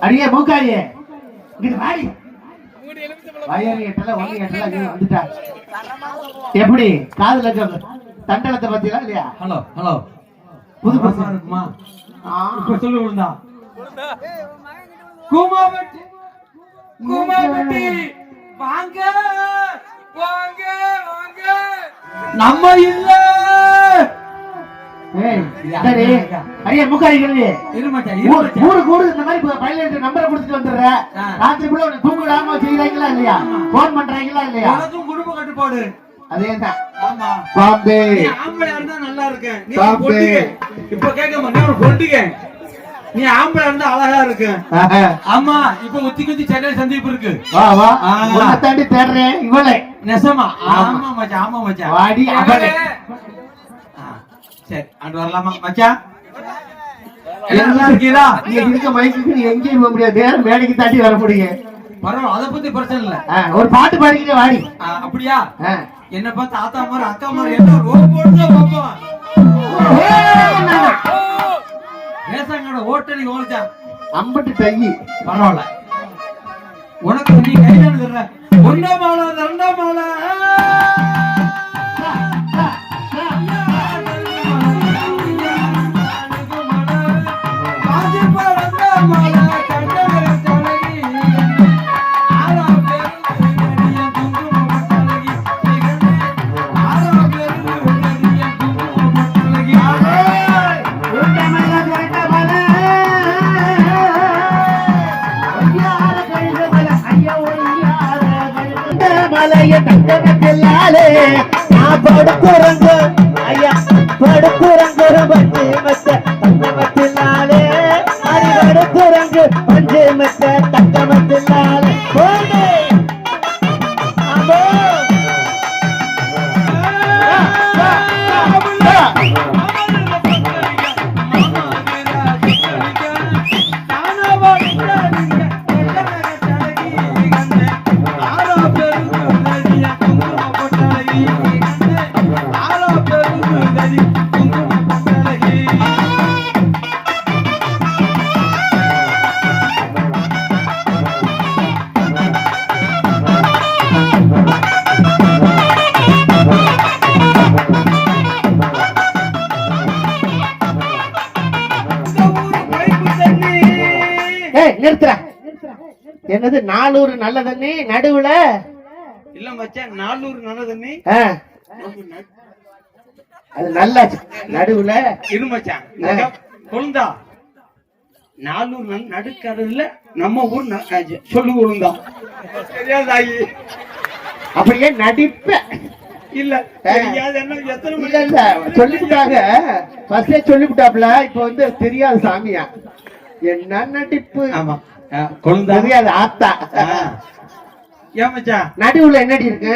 அடியே மூக்காரியே வாடி வயறு எட்டல ஒண்ணு எட்டல வந்துட்டா. எப்படி காதுல தண்டலத்தை பத்தியா இல்லையா? ஹலோ ஹலோ புது பசங்க இருக்குமா? இப்ப சொல்லு விழுந்தா கூமாவட்டி கூமாவட்டி வாங்க வாங்க வாங்க நம்ம இல்ல. அடியே மூக்காரிகள் ஊரு கூடு இந்த மாதிரி பைலட் நம்பரை கொடுத்துட்டு வந்துடுற. ராத்திரிக்குள்ள தூங்க விடாம செய்யறாங்களா இல்லையா? போன் பண்றாங்களா இல்லையா? குடும்ப கட்டுப்பாடு அதேதான். ஆமா பாம்பே ஆம்பளை இருந்தா நல்லா இருக்கேன். நீ பொட்டுங்க இப்ப கேட்க மாட்டேன் பொட்டுங்க. நீ ஆம்பளை இருந்தா அழகா இருக்கு. ஆமா இப்ப குத்தி குத்தி சென்னை சந்திப்பு இருக்கு. வா வா உன்னை தாண்டி தேடுறேன் இவளே நெசமா. ஆமா மச்சான் ஆமா மச்சான் வாடி அவளே. சரி அங்க வரலாமா மச்சான்? நல்லா இருக்கீங்களா? நீங்க இருக்க மைக்கு நீ எங்கேயும் போக முடியாது. வேற மேடைக்கு தாண்டி வர முடியும். பரவாயில்ல அத பத்தி பிரச்சனை இல்ல. ஒரு பாட்டு பாடிக்கிட்டே வாடி. அப்படியா? என்ன பார்த்து ஆத்தா மாதிரி அக்கா மாதிரி என்ன ரோப் போடுதா பாப்பா? ரேஷங்கட ஓட்டலி ஓடிச்சா அம்பட்டு தையி. பரவாயில்ல உனக்கு நீ கைதான தர்ற. ஒண்ணா மாலை ரெண்டா மாலை தங்கமத்திலாலே நான் படுக்குறங்க ஐயா படுக்குறங்க பஞ்சு மத்த தங்கமத்திலாலே அது படுக்குறங்க பஞ்சு மத்த தங்கமத்திலாலே போடு. நிறுத்துற என்னது 400 நல்ல தண்ணி நடுவுல இல்ல மச்சான் 400 நல்ல தண்ணி. அது நல்ல நடுவுல இரு மச்சான் கொழுந்தா 400 நடுக்கடல்ல நம்ம ஊர் சொல்லு கொழுந்தா தெரியாதாயி. அப்படியே நடிப்ப இல்ல சொல்லிவிட்டாங்க சொல்லிவிட்டாப்ல. இப்ப வந்து தெரியாது சாமியா என்ன நடிப்பு. ஆமா கொழுந்தா தெரியாது ஆத்தா. ஏன் மச்சான் நடுவுல என்னடி இருக்கு?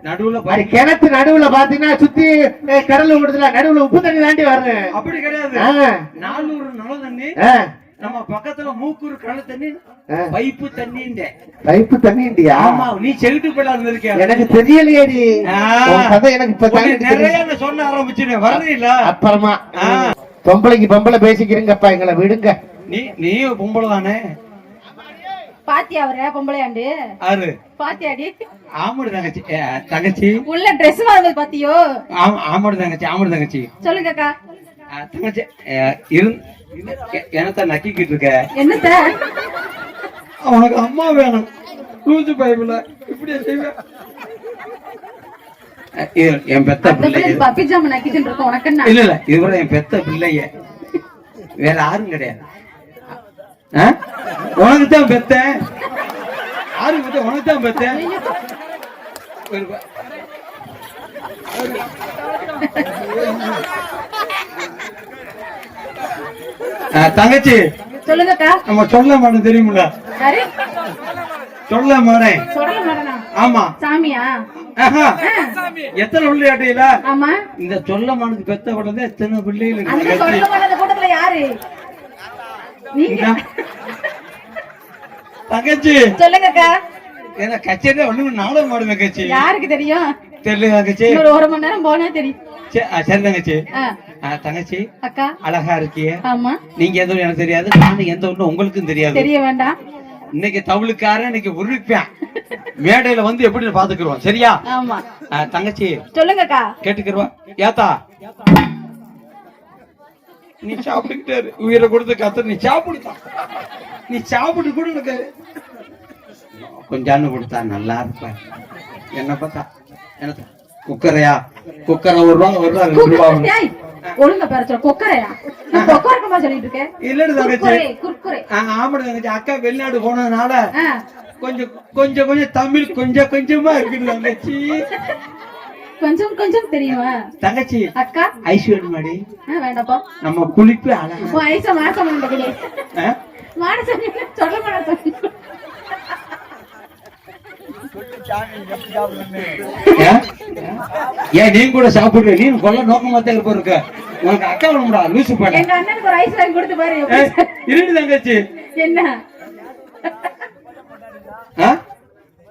நடுவுல கிணத்து நடுவுல பாத்தீங்கன்னா சுத்தி கடல் ஓடுதுல நடுவுல உப்பு தண்ணி தாண்டி வருது. அப்படி கிடையாது. 400 நல்ல தண்ணி நம்ம பக்கத்துல மூக்கூர் கடல் தண்ணி பைப்பு தண்ணி. பைப்பு தண்ணியா? ஆமா நீ செவிட்டு போயிடா இருந்திருக்கியா? எனக்கு தெரியலையேடி கதை. எனக்கு இப்ப நிறைய சொன்ன ஆரம்பிச்சுனே வரல. அப்புறமா பொம்பளைக்கு பொம்பளை பேசிக்கிறீங்கப்பா எங்களை விடுங்க. நீ பொம்பளை தானே? பாத்தியா அவர பொம்பளையாண்டு? ஆறு பாத்தியாடி? ஆமாடி தங்கச்சி. தங்கச்சி உள்ள Dress வாங்குது பாத்தியோ? ஆமாடி தங்கச்சி ஆமாடி தங்கச்சி. சொல்லுங்க அக்கா. தங்கச்சி என்னத்த நக்கிக்கிட்டு இருக்க? என்னத்த? உனக்கு அம்மா வேணும். லூசு பைபிள இப்படியே செய்வேன். என் பெத்த பிள்ளை பப்பி ஜாம் நக்கிட்டு இருக்கோம் உனக்கு என்ன? இல்ல இல்ல இவர என் பெத்த பிள்ளைய வேற யாரும் கிடையாது. உனக்கு தான் பெத்த யாரும் பெத்த உனக்கு தான் பெத்த. தங்கச்சி சொல்லுங்கக்கா. நம்ம சொல்ல மாட்டோம் தெரியுமில்ல? சொல்ல மாட்டேன். ஆமா சாமியா? எத்தனை பிள்ளையாட்டில? ஆமா இந்த சொல்ல மாட்டது பெத்த உடனே எத்தனை பிள்ளைகள் கூட்டத்துல யாரு நீங்க? தங்கச்சி சொல்லுங்கக்கா. ஏன்னா கச்சேரி ஒண்ணு நாடகம் மாடுவேன் கட்சி. யாருக்கு தெரியும்? தெரியல தங்கச்சி. ஒரு மணி நேரம் போனா தெரியும். சரி தங்கச்சி தங்கச்சி அக்கா அழகா இருக்கிய. ஆமா நீங்க எந்த ஊரு எனக்கு தெரியாது, நானும் எந்த ஊர்னு உங்களுக்கும் தெரியாது. தெரிய வேண்டாம். இன்னைக்கு தவுளுக்காரன் இன்னைக்கு உருப்பேன் மேடையில வந்து எப்படி பாத்துக்கிறோம் சரியா? ஆமா தங்கச்சி சொல்லுங்கக்கா. கேட்டுக்கிறவா ஏத்தா நீ சாப்பிட்டுக்கிட்டாரு உயிரை கொடுத்து கத்த நீ சாப்பிடுதான் நீ சாப்பிட்டு கூட எனக்கு கொஞ்சான்னு கொடுத்தா நல்லா இருப்ப. என்ன பார்த்தா என்ன குக்கரையா குக்கரை ஒரு ரூபா 2 ரூபா ஒழுங்க பேர கொக்கரையா கொக்கரக்கமா சொல்லிட்டு இருக்கேன். இல்லன்னு தங்கச்சி குர்குரே ஆமாடா தங்கச்சி அக்கா வெளிநாடு போனதுனால கொஞ்சம் கொஞ்சம் கொஞ்சம் தமிழ் கொஞ்சம் கொஞ்சமா இருக்குது தங்கச்சி. கொஞ்சம் கொஞ்சம் தெரியுமா தங்கச்சி? அக்கா ஐஸ்வர்யம் மாடி வேண்டாப்பா நம்ம குளிப்பு அழகா ஐசா மாசம் மானசம் சொல்ல மாட்டேன். ஏன் நீங்க கூட சாப்பிடுற? நீ கொல்ல நோக்கமா தான் இருக்க. உனக்கு அக்கா வேணும்டா லூசு பாட. எங்க அண்ணனுக்கு ஒரு ஐஸ் வாங்கி கொடுத்து பாரு. இருடி தங்கச்சி என்ன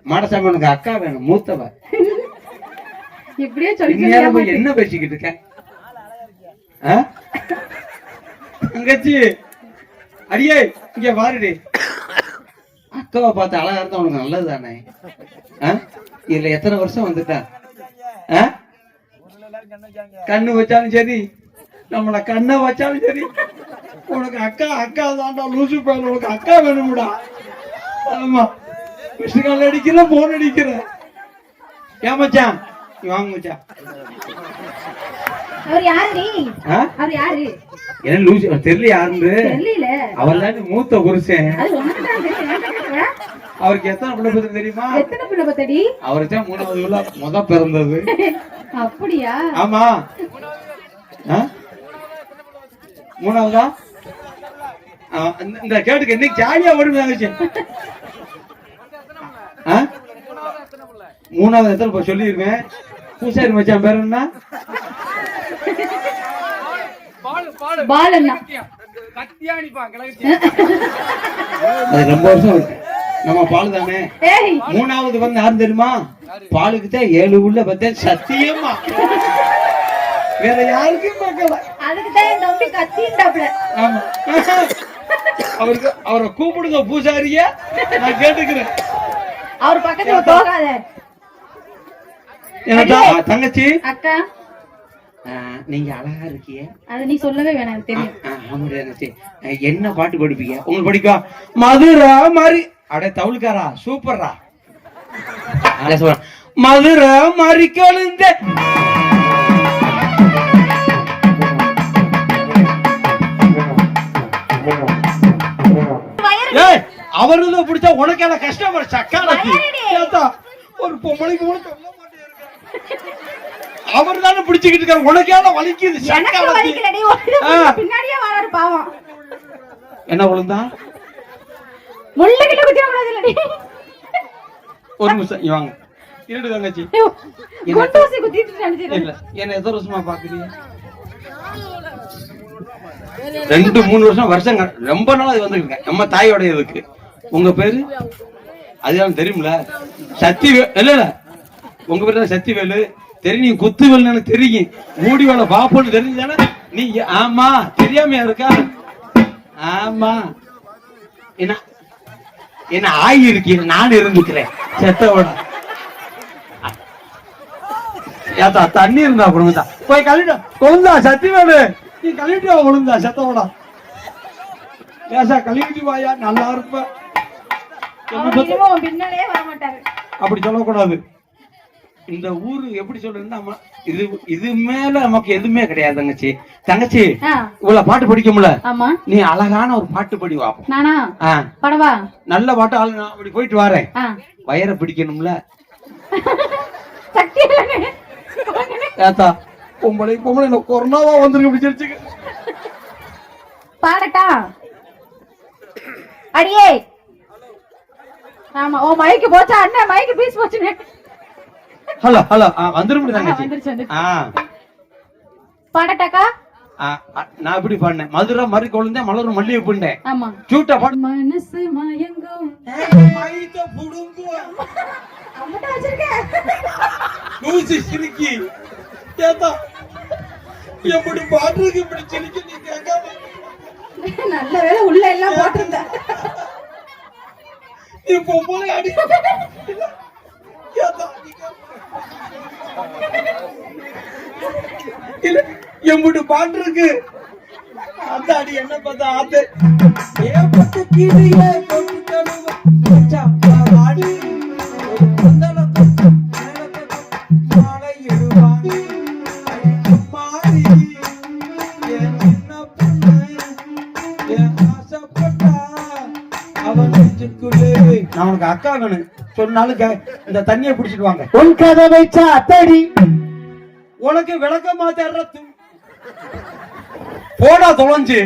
மாடசாமி உனக்கு அக்கா வேணும் மூத்தவ. இப்படியே சொல்லி என்ன பேசிக்கிட்டு இருக்க தங்கச்சி? அடியே இங்க பாருடி அக்காவை பார்த்து அழகா இருந்தா உனக்கு நல்லது தானே? இதுல எத்தனை வருஷம் வந்துட்டா? கண்ணு வச்சாலும் சரி நம்மள கண்ணை வச்சாலும் சரி உனக்கு அக்கா அக்கா தான்டா லூசு பையன். உனக்கு அக்கா வேணும்டா. ஆமா மிஸ்டு கால் அடிக்கிற போன் அடிக்கிற. ஏன் மச்சான் நீ வாங்க மச்சான். அவர் யாரு? அவர் யாரு? என்ன லூசு தெரியல யாருன்னு? தெரியல. அவர்தான் மூத்த புருஷன். அது உனக்கு தான் தெரியும். அவருக்கு எத்தனை பிள்ளை பத்தி தெரியுமா? எத்தனை பிள்ளை பத்தடி? அவருக்கு தான் 3வது முத பிறந்தது. அப்படியா? ஆமா 3வதா? இந்த கேட்டுக்கு இன்னைக்கு ஜாலியா ஓடுங்க. 3வது எத்தனை சொல்லிருவேன். பூசாரி மச்சான் பேர் என்ன? பாலண்ணா. அது ரொம்ப வருஷம் இருக்கு. நம்ம பாலு தானே. 3வது வந்து யாரும் தெரியுமா? பாலுக்கு தான் 7 உள்ள பார்த்தேன் சத்தியமா வேற யாருக்கும் பார்க்கல. அதுக்கு தான் என் தம்பி கத்திட்டாப்ல. ஆமா அவருக்கு அவரை கூப்பிடுங்க பூசாரிய நான் கேட்டுக்கிறேன். அவர் பக்கத்துல போகாத. தங்கச்சி அக்கா நீங்க அழகா இருக்கிய. அது நீ சொல்லவே வேணாம் தெரியும். என்ன பாட்டு படிப்பீங்க? உங்களுக்கு படிக்கா? மதுரா மாதிரி அடே தவுளுக்காரா சூப்பர்ரா. மதுரா மாதிரி கழுந்த அவரு பிடிச்சா உனக்கு எல்லாம் கஷ்டம் சக்காலக்கு ஒரு பொம்பளைக்கு கூட சொல்ல மாட்டேன். அவர் தானே பிடிச்சுக்கிட்டு இருக்காரு. உனக்கு எல்லாம் வலிக்குது. பின்னாடியே வராரு பாவம். என்ன விழுந்தா? ஒரு நிமிஷம் இவாங்க இருடு தங்கச்சி. என்ன எத்தனை வருஷமா பாக்குறீங்க? 2-3 வருஷம் ரொம்ப நாள் அது வந்துருக்கேன். நம்ம தாயோட இதுக்கு. உங்க பேரு அதுதான் தெரியும்ல? சத்திவேல். இல்ல இல்ல உங்க பேரு தான் சத்திவேலு. தெரியும். நீ குத்துவேல் எனக்கு தெரியும். மூடி வேலை பாப்போன்னு தெரிஞ்சுதானே நீ? ஆமா தெரியாமையா இருக்கா? ஆமா என்ன என்ன ஆகி இருக்கீங்க? நான் இருந்துக்கிறேன் செத்தோட. ஏத்தா தண்ணி இருந்தா அப்புறம் போய் கழிட்டா கொழுந்தா சத்திவேலு. நீ கழிட்டு ஒழுங்கா செத்தோட ஏசா கழிட்டு வாயா நல்லா இருப்ப. பின்னாலே வர மாட்டாரு. அப்படி சொல்லக்கூடாது. இந்த ஊரு எப்படி சொல்றதுன்னா இது இது மேல நமக்கு எதுவுமே கிடையாது தங்கச்சி. தங்கச்சி இவ்வளவு பாட்டு படிக்கும்ல? நீ அழகான ஒரு பாட்டு படி வாப்போம். நானா படவா? நல்ல பாட்டு ஆளு. நான் அப்படி போயிட்டு வரேன். வயரை பிடிக்கணும்ல. ஏத்தா பொம்பளை பொம்பளை கொரோனாவா வந்துருக்கு பிடிச்சிருச்சு. பாடட்டா? அடியே ஆமா ஓ மைக்கு போச்சா? அண்ணன் மைக்கு பீஸ் போச்சுனே. ஹலோ ஹலோ வந்துரும் தங்கச்சி. பாடட்டாக்கா? நான் எப்படி பாடினேன்? மதுரை மாதிரி கொழுந்தேன் மலரும் மல்லிகை புண்டேன். ஆமா சூட்டா பாடு. மனசு மயங்கும் மைக்க புடுங்குவோம். அம்மட்ட வச்சிருக்கேன். லூசி சிரிக்கி. ஏத்தா எப்படி பாட்டுக்கு இப்படி சிரிக்க நீ கேட்காம நல்ல வேளை உள்ள எல்லாம் போட்டிருந்த. நீ பொம்பளை அடி இல்ல எம்புட்டு பாட்டு இருக்கு அந்த அடி என்ன பார்த்தா ஆத்து ஏப்பட்டு கீழியே கொண்டு தருவா மச்சான் ஆடி ஒரு பந்தலத்தை மேலத்தை மாலை எடுவானி அம்மாடி என் சின்ன பொண்ணு என் ஆசைப்பட்டா அவன் நெஞ்சுக்குள்ளே நான் உனக்கு அக்கா வேணும் சொன்னாலும் இந்த தண்ணியை பிடிச்சிட்டு வாங்க உன் கதை வைச்சா அத்தடி உனக்கு விளக்கமா தர்றது போடா தொலைஞ்சு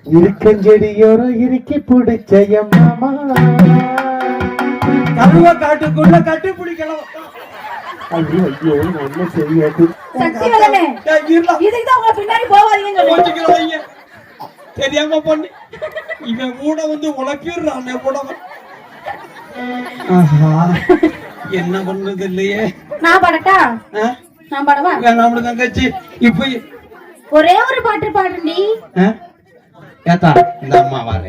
இருக்கஞ்செடியோரோ இறுக்கி பிடிச்ச மாமா கருவ காட்டுக்குள்ள கட்டி பிடிக்கலாம். ஐயோ ஐயோ ஒன்னும் தெரியாது. சக்தி வேலனே இதுக்குதான் உங்களை பின்னாடி போவாதீங்க தெரியாம பண்ணி இவன் கூட வந்து உழப்பிடுறான் போடவன். என்ன பண்றது இல்லையே. நான் பாடட்டா? நான் பாடவா? நம்மளுக்கு தங்கச்சி இப்ப ஒரே ஒரு பாட்டு பாடுறீ. ஏத்தா இந்த அம்மா வாங்க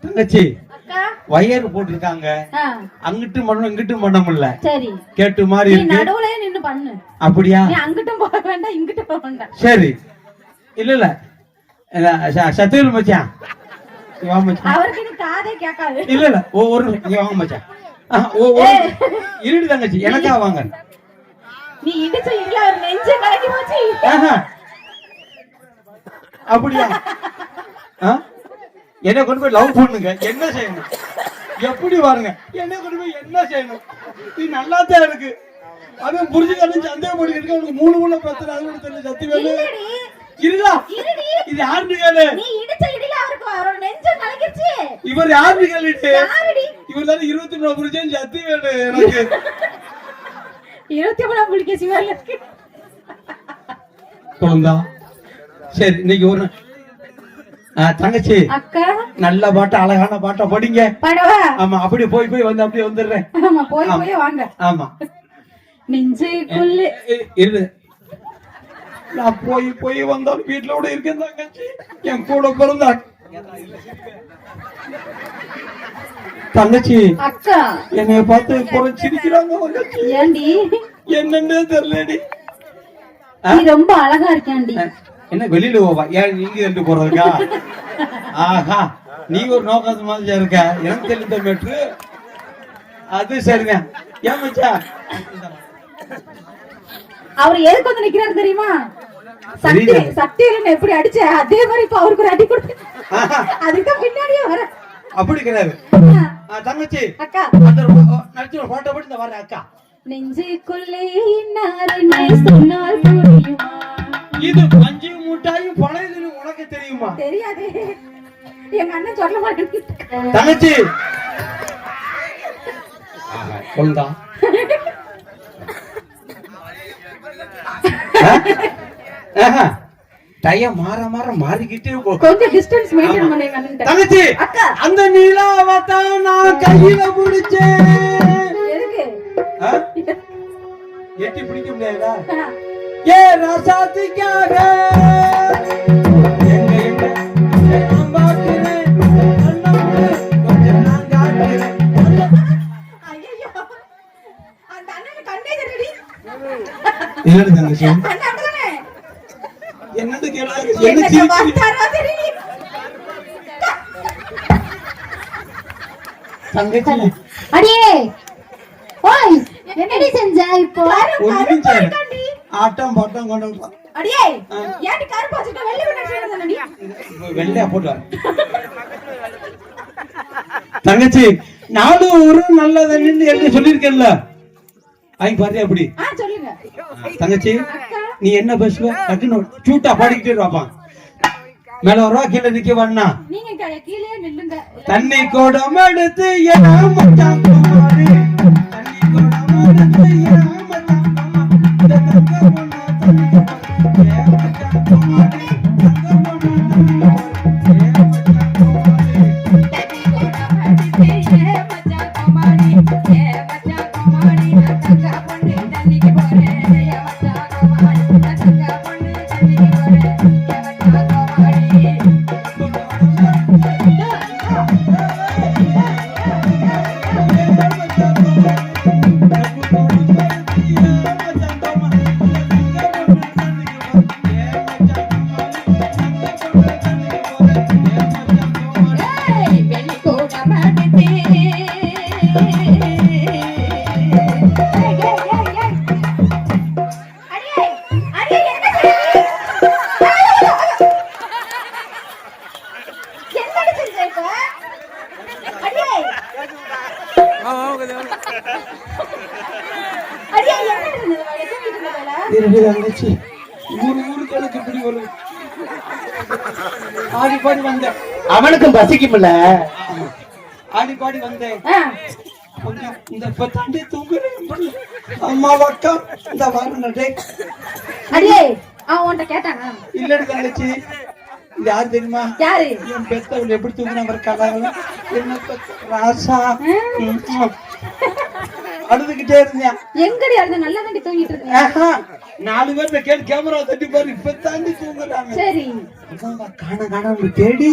தங்கச்சி வயர் போட்டிருக்காங்க அங்கிட்டும் பண்ணணும் இங்கிட்டும் பண்ண முடியல. சரி கேட்டு மாதிரி இருக்கு. நடுவுலயே நின்னு பண்ணு. அப்படியா? நீ அங்கிட்டும் போக வேண்டாம் இங்கிட்டும் போக வேண்டாம். சரி இல்ல இல்ல சத்தியல் மச்சான் அவருக்கு நீ காதே கேட்காது. இல்ல இல்ல ஒரு இங்க வாங்க மச்சான். இருடி தங்கச்சி எனக்கா வாங்க. நீ இடிச்ச இல்ல ஒரு நெஞ்சே கலக்கி போச்சு. அப்படியா? என்ன கொண்டு போய் லவ் பண்ணுங்க. என்ன செய்யணும் எப்படி பாருங்க. என்ன கொண்டு போய் என்ன செய்யணும். நீ நல்லா தான் இருக்கு. அவன் புரிஞ்சுக்கணும் சந்தேகப்படுகிறதுக்கு அவனுக்கு 3 உள்ள பிரச்சனை. அது தெரியல சத்தி வேலை இருடா. இது யாருன்னு கேளு. நீ இடிச்ச இடில அவருக்கு அவரோட நெஞ்சே கலக்கிச்சு. இவர் யாருன்னு கேளுட்டு. யாரடி? இவர் தான் 23 புரிஞ்சேன் சத்தி வேலை எனக்கு 23 புடிக்க சிவல்ல போந்தா. சரி இன்னைக்கு ஒரு தங்கச்சி அக்கா நல்ல பாட்டு அழகான பாட்டை படிங்க. பாடவா? ஆமா அப்படியே போய் வந்து அப்படியே வந்துடுறேன். ஆமா போய் வாங்க. ஆமா நெஞ்சுக்குள்ளே இரு. நான் போய் வந்தாலும் வீட்டுல கூட இருக்கேன் தங்கச்சி. என் கூட பிறந்தா தங்கச்சி அக்கா என்னைய பார்த்து புறம் சிரிக்கிறாங்க. ஏண்டி என்னன்னே தெரியலடி. நீ ரொம்ப அழகா இருக்காண்டி. என்ன வெளியில போவா ஏன் நீங்க ரெண்டு போறதுக்கா? ஆஹா நீ ஒரு நோக்கத்து மாதிரி இருக்க. எனக்கு தெரிந்த மேட்ரு அது சரிங்க. ஏன் மச்சா அவர் எதுக்கு வந்து நிக்கிறாரு தெரியுமா? சக்தி எப்படி அடிச்ச அதே மாதிரி இப்ப அவருக்கு ஒரு அடி கொடுத்து அதுக்கு பின்னாடியே வர. அப்படி கிடையாது தங்கச்சி. அக்கா நடிச்சு போட்டோ போட்டு இந்த வர அக்கா. நெஞ்சுக்குள்ளே இன்னாரே சொன்னால் புரியுமா? இது பஞ்சு மூட்டாயும் பழையது உனக்கு தெரியுமா? தெரியாது. எங்க அண்ணன் சொல்ல மாட்டேன் தங்கச்சி. சொல்லுடா. டைம் மாற மாறிக்கிட்டே போ. கொஞ்சம் டிஸ்டன்ஸ் மெயின்டைன் பண்ணுங்க அண்ணன். தங்கச்சி அக்கா அந்த நிலாவை தான் நான் கையில பிடிச்சேன். எதுக்கு? எட்டி பிடிக்க முடியாதா? ஏ ரசாத்திக்காக என்னது தங்கச்சி அடியே ஓய் என்னடி செஞ்ச இப்போ? ஆட்டம் பாட்டம் கொண்டு அடியே ஏன்டி கருப்பு வச்சிட்ட வெள்ளை விட்டடி வெள்ளையா போட்டு தங்கச்சி நாடு ஒரு நல்லதுன்னு என்ன சொல்லிருக்கேன்ல ஐ பாரு அப்படி சொல்லுங்க தங்கச்சி. நீ என்ன பேசுவ டக்குன்னு சூட்டா பாடிக்கிட்டே இருப்பான். மேல வரவா கீழே நிக்க வண்ணா நீங்க கீழே நில்லுங்க. தண்ணி கோடம் எடுத்து ஏன் மச்சான் குமாரி தண்ணி கோடம் எடுத்து ஏன் மச்சான் குமாரி இந்த தங்க பொண்ணு தண்ணி ஏன் மச்சான் குமாரி தங்க பொண்ணு தண்ணி ஏன் மச்சான் குமாரி தண்ணி கோடம் எடுத்து ஏன் மச்சான் குமாரி ஏன் மச்சான் குமாரி தங்க பொண்ணு தண்ணிக்கு போறே ஆடி பாடி வந்தேன். அவனுக்கும் பசிக்கும்ல. ஆடி பாடி வந்தேன். இந்த பத்தாண்டி தூங்குறேன். அம்மா வக்கா இந்த வாரண்டே. அடியே அவன் உன்கிட்ட கேட்டானா? இல்லடி தங்கச்சி, இது யாரு தெரியுமா? யாரு? என் பெத்தவள் எப்படி தூங்குனா இருக்காங்க. என்ன ராசா அழுதுகிட்டே இருந்தேன். எங்கடி அழுத? நல்லா தாண்டி தூங்கிட்டு இருக்கேன். 4 பேர் கேட்டு கேமரா தட்டி பாரு, இப்ப தாண்டி தூங்குறாங்க. சரி காண தேடி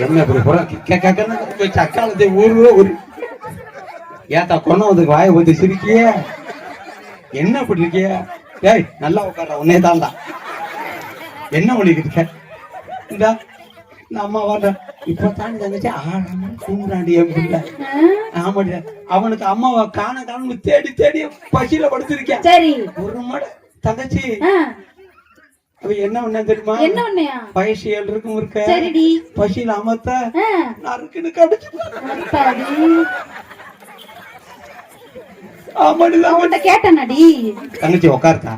என்ன இப்படி போற அக்காலத்தை ஒரு ஏத்தா கொன்னதுக்கு வாய ஊத்தி சிரிக்கிய என்ன இப்படி இருக்கிய? ஏய் நல்லா உட்கார, உன்னே தாண்டா என்ன பண்ணிக்கிட்டு இருக்க? இந்தா நான் அம்மா வர்றேன். இப்ப தாண்டி தங்கச்சி ஆடாம தூங்குறாண்டி என் பிள்ளை. ஆமாடியா, அவனுக்கு அம்மாவை காண தேடி தேடி பசியில படுத்திருக்கேன். சரி ஒரு மாட தங்கச்சி அவ என்ன பண்ண தெரியுமா? என்ன பண்ணையா? வயசு 7 இருக்கும் இருக்க. சரிடி. பசியில அமத்த நறுக்குன்னு கடிச்சு. ஆமாடி அவன்கிட்ட கேட்டானடி. தங்கச்சி உட்கார்த்தா.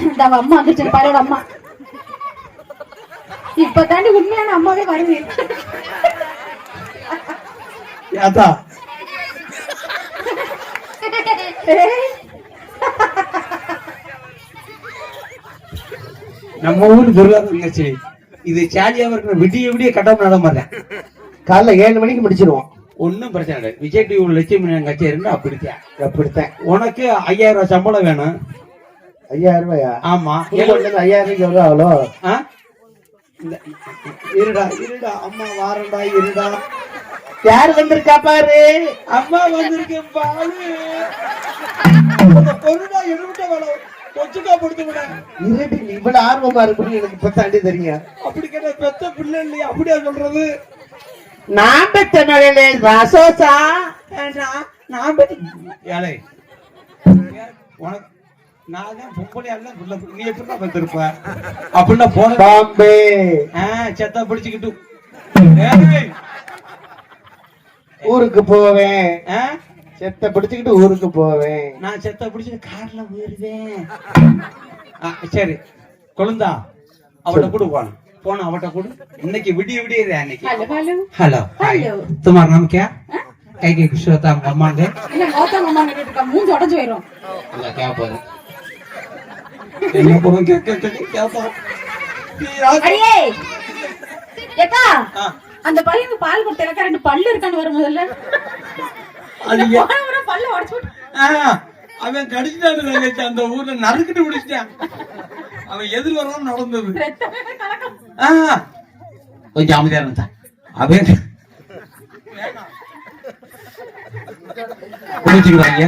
இந்த அம்மா வந்துச்சு பாரு. அம்மா இப்ப தாண்டி உண்மையான அம்மாவே வருது. ஏதா நம்ம ஊர் துர்கா தங்கச்சி இது சாலியாம இருக்கிற விடிய கட்டணம் நட மாட்டேன். காலைல 7 மணிக்கு முடிச்சிருவோம். ஒன்னும் பிரச்சனை இல்லை. விஜய் டிவி லட்சுமி கட்சி இருந்தா அப்படித்தான். உனக்கு 5000 ரூபாய் சம்பளம் வேணும். 5000 ரூபாயா? ஆமா. 5000 எவ்வளவு ஆகலோ? இருடா அம்மா வாரண்டா. இருடா யாரு வந்திருக்கா பாரு. அம்மா வந்திருக்கேன் பாரு. பொருடா எடுவிட்ட வேலை கொச்சுக்கா படுத்து விட. இவ்வளவு ஆர்வமா இருக்குன்னு எனக்கு இப்ப தாண்டி தெரியும். அப்படி கேட்ட பெத்த பிள்ளை இல்லையா? அப்படியா சொல்றது? நான் பெத்த மகளே ராசோசா. நான் பெத்த ஏழை உனக்கு நான் தான் பொம்பளையால நீ எப்படிதான் பெற்றிருப்ப? அப்படின்னா போன பாம்பே செத்தா பிடிச்சுக்கிட்டு ஊருக்கு போவேன். செத்த பிடிச்சுக்கிட்டு ஊருக்கு போவேன். நான் செத்த பிடிச்சிட்டு கார்ல போயிருவேன். சரி கொழுந்தா அவட்ட கூட போன அவட்ட கூட இன்னைக்கு விடிய அன்னைக்கு. ஹலோ तुम्हारा नाम क्या? कई कुछ होता है अम्मा के இல்ல மொத்தம் அம்மா கிட்ட மூஞ்சி உடைஞ்சு போயிடும். இல்ல கேப்பது என்ன போறோம் கேப்பா. அடியே ஏக்கா அந்த பையனுக்கு பால் கொடுத்த எனக்கு 2 பல்லு இருக்கான்னு வரும் முதல்ல. அது பல்ல உடைச்சு அவன் கடிச்சிட்டான். அந்த ஊர்ல நறுக்கிட்டு பிடிச்சிட்டான். அவன் எதிர் வராம நடந்தது. கொஞ்சம் அமைதியா இருந்தா அவன் குடிச்சுக்கிறாங்க.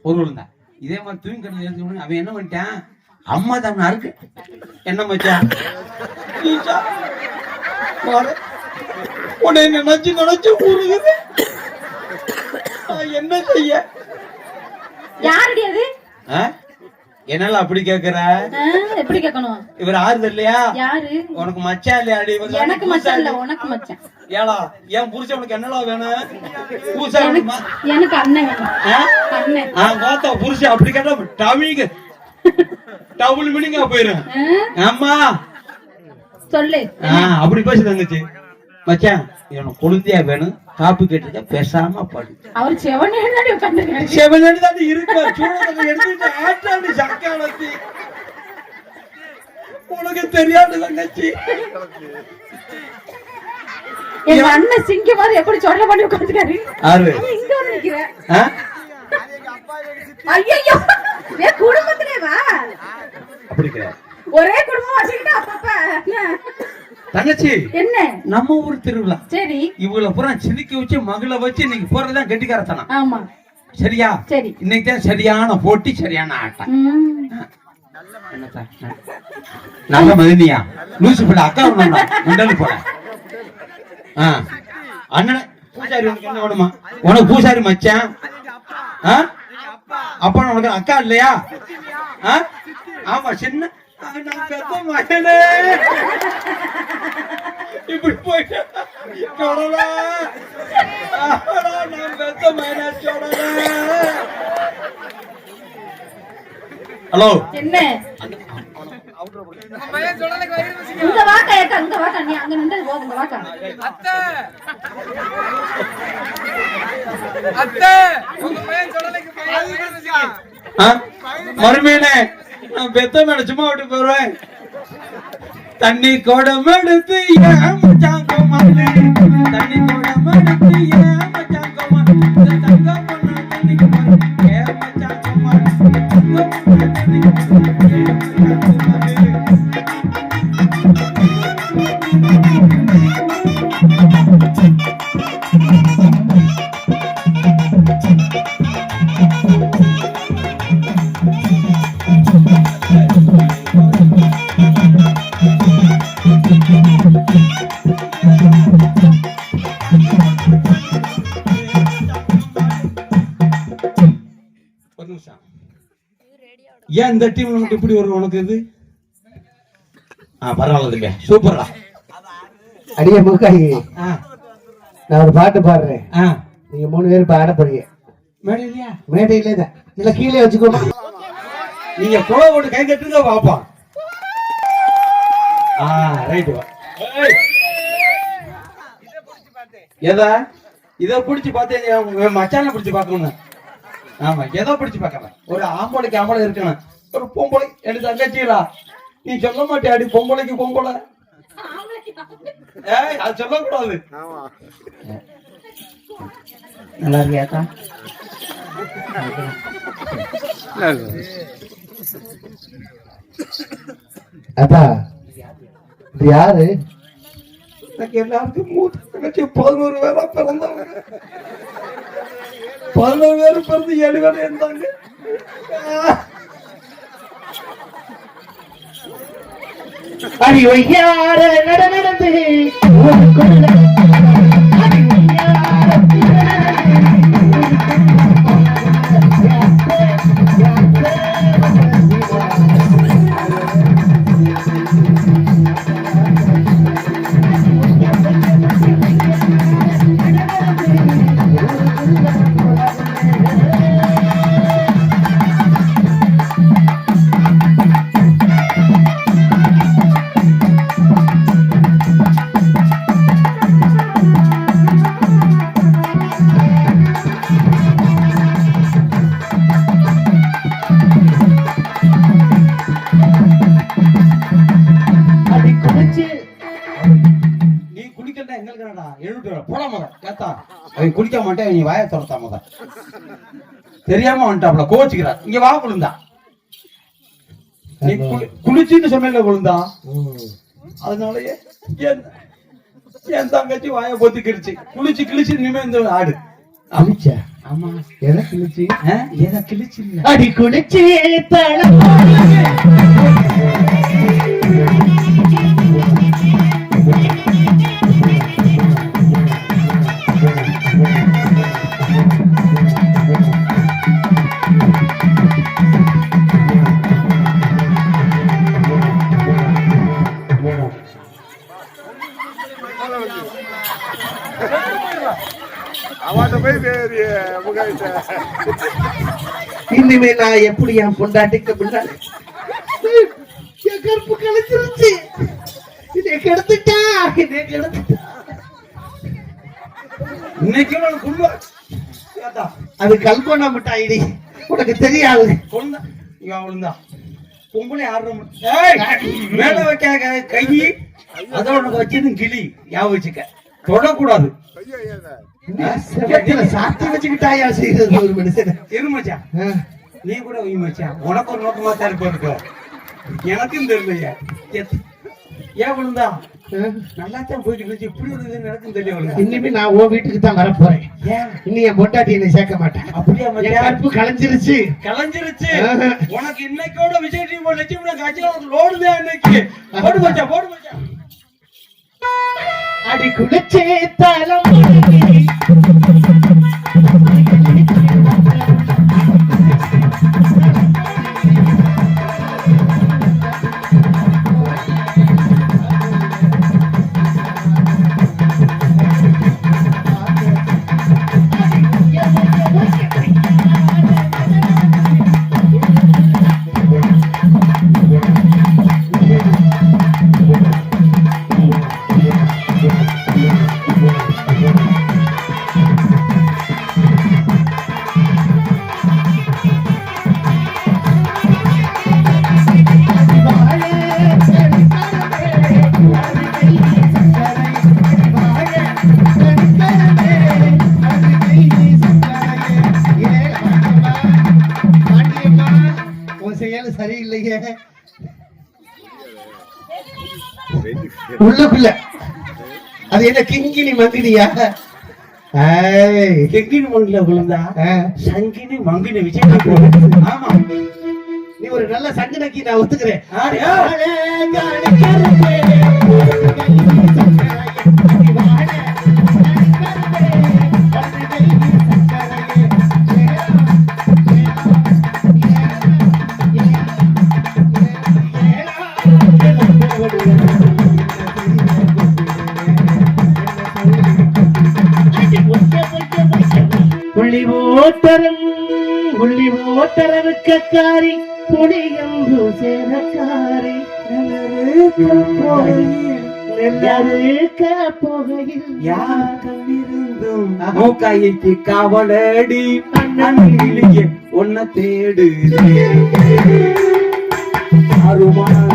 ஒரு தான் இதே மாதிரி தூங்கி கட்டி அவன் என்ன பண்ணிட்டான்? அம்மா தான் நறுக்கு என்ன மச்சான் உடனே நினைச்சு ஊருக்குது. என்ன செய்ய? யாருடி அது? என்னால அப்படி கேக்குற? எப்படி கேட்கணும்? இவர் ஆறுது இல்லையா? யாரு? உனக்கு மச்சான் இல்லையா? எனக்கு மச்சான் இல்ல, உனக்கு மச்சான். ஏலா ஏன் புருஷன் உனக்கு என்னடா வேணும்? எனக்கு அண்ணன் வேணும். அண்ணன் புருஷன் அப்படி கேட்டா டபுள் மீனிங்கா போயிரும். ஆமா சொல்லு. அப்படி பேசு தங்கச்சி. மச்சான் எனக்கு கொழுந்தியா வேணும். காப்பி கேட்டு பேசாம பாடு. அவர் செவனேடி உட்கார்ந்திருக்காரு. செவனேடி தான் இருக்கார். சூடத்தை எடுத்துட்டு ஆட்டாடி சக்காலத்தி. உனக்கு தெரியாது தங்கச்சி. எங்க அண்ணன் சிங்க மாதிரி எப்படி சொல்ல பண்ணி உட்கார்ந்திருக்காரு. யாரு? இங்க வந்து நிக்கிறேன். ஐயோ என் குடும்பத்திலே அப்படி கிடையாது. ஒரே குடும்பம் வச்சுக்கிட்டு அப்பப்ப தங்கச்சி என்ன நம்ம ஊர் திருவிழா. சரி இவங்களை பூரா சிரிக்க வச்சு மகளை வச்சு இன்னைக்கு போறதுதான் கெட்டிக்காரத்தனம். ஆமா சரியா? சரி. இன்னைக்கு தான் சரியான போட்டி, சரியான ஆட்டம். நல்ல மதினியா லூசு பிள்ளை அக்கா மண்டல் போல. அண்ணன் பூசாரி உனக்கு என்ன வேணுமா? உனக்கு பூசாரி மச்சான். அப்பா உனக்கு அக்கா இல்லையா? ஆமா சின்ன மகனே இப்படி போயிட்டு ஹலோ என்ன இங்க வாக்கா ஏக்கா, இங்க வாக்கா, நீ அங்க நின்று போதுங்க வாக்கா. அத்தை அத்தை உங்க பையன் சொல்லலைக்கு மறுமையிலே நான் பெத்த மேல சும்மா விட்டு போறேன். தண்ணி கோடம் எடுத்து ஏன் மச்சான் கோமாளி, தண்ணி கோடம் எடுத்து ஏன் மச்சான் கோமாளி, தங்க பொண்ணு தண்ணிக்கு போற ஏன் மச்சான் கோமாளி, தங்க பொண்ணு தண்ணிக்கு போற ஏன் மச்சான் கோமாளி. ஏன் இந்த டீம் மட்டும் இப்படி வரும் உனக்கு? இது பரவாயில்ல, சூப்பரா. அடியே முக்காயி, நான் ஒரு பாட்டு பாடுறேன், நீங்க 3 பேரும் பாட போறீங்க. மேடையிலையா? மேடையிலே தான், இல்ல கீழே வச்சுக்கோமா. நீங்க குழந்தை போட்டு கை கட்டுங்க பாப்பா. ரைட். எதா இத பிடிச்சு பார்த்தேன், மச்சான பிடிச்சு பார்க்கணும். ஆமா, ஏதோ பிடிச்சு பார்க்கறேன். ஒரு ஆம்பளைக்கு ஆம்பளை இருக்கணும், ஒரு பொம்பளை எடுத்து தங்கச்சிடா. நீ சொல்ல மாட்டே அடி பொம்பளைக்கு பொம்பளை. அது சொல்லக்கூடாது. நல்லா இருக்கியாக்கா? அப்பா இது யாரு? எனக்கு எல்லாருக்கும் மூத்த தங்கச்சி 11 பேரா பிறந்தவங்க. 11 பேர் பிறந்து 7 பேர் இருந்தாங்க. அடி ஒய்யார நடந்து குளிக்க மாட்டேன், நீ வாய தொடத்தா முத தெரியாம வந்துட்டாப்ல கோச்சுக்கிறா. இங்க வா குழுந்தா, நீ குளிச்சுன்னு சொன்ன குழுந்தா. அதனாலயே என் தங்கச்சி வாய பொத்திக்கிடுச்சு. குளிச்சு கிழிச்சு இனிமே இந்த ஆடு அமிச்சா. ஆமா, எதை கிழிச்சு? எதை கிழிச்சு? அடி குளிச்சு இனிமே நான் எப்படி என் பொண்டாட்டிக்கு பின்னாடி என் கருப்பு கலைச்சிருச்சு. இதை கெடுத்துட்டா, இதை கெடுத்துட்டா. இன்னைக்கு அது கல்பனா மிட்டாயிடி, உனக்கு தெரியாது. பொம்பளை ஆடுற மேல வைக்க கை அதோட உனக்கு வச்சது கிளி ஞாபகம் வச்சுக்க, தொடக்கூடாது. சாத்தி வச்சுக்கிட்டாயா செய்யறது ஒரு மனுஷன். இருமச்சா நீ கூட மச்சா, உனக்கு ஒரு நோக்கமா தான் இருக்க. எனக்கும் தெரியலையா ஏன் விழுந்தா நல்லா தான் போயிட்டு இருந்துச்சு இப்படி ஒரு இது நடக்கும் தெரியல இனிமே நான் உன் வீட்டுக்கு தான் வர போறேன் இன்னும் என் பொட்டாட்டி என்னை சேர்க்க மாட்டேன் அப்படியே கற்பு கலைஞ்சிருச்சு உனக்கு இன்னைக்கோட விஜய் டிவி லட்சுமி காட்சியில உனக்கு லோடுதான் இன்னைக்கு போடு மச்சான் அடி குளிச்சே தலம் சரியில்லையே உள்ளுக்குள்ள அது என்ன கிங்கினி மங்கினியா கிங்கினி மங்கில விழுந்தா சங்கினி மங்கினி விஜய் ஆமா நீ ஒரு நல்ல சங்கனக்கி நான் ஒத்துக்கிறேன் உள்ளி ஓட்டரவுக்காரி புளியம்பு சேரக்காரி போகையில் யாருந்தும் மூக்காய்க்கு காவலடி அண்ணன் உன்னை தேடு அருமான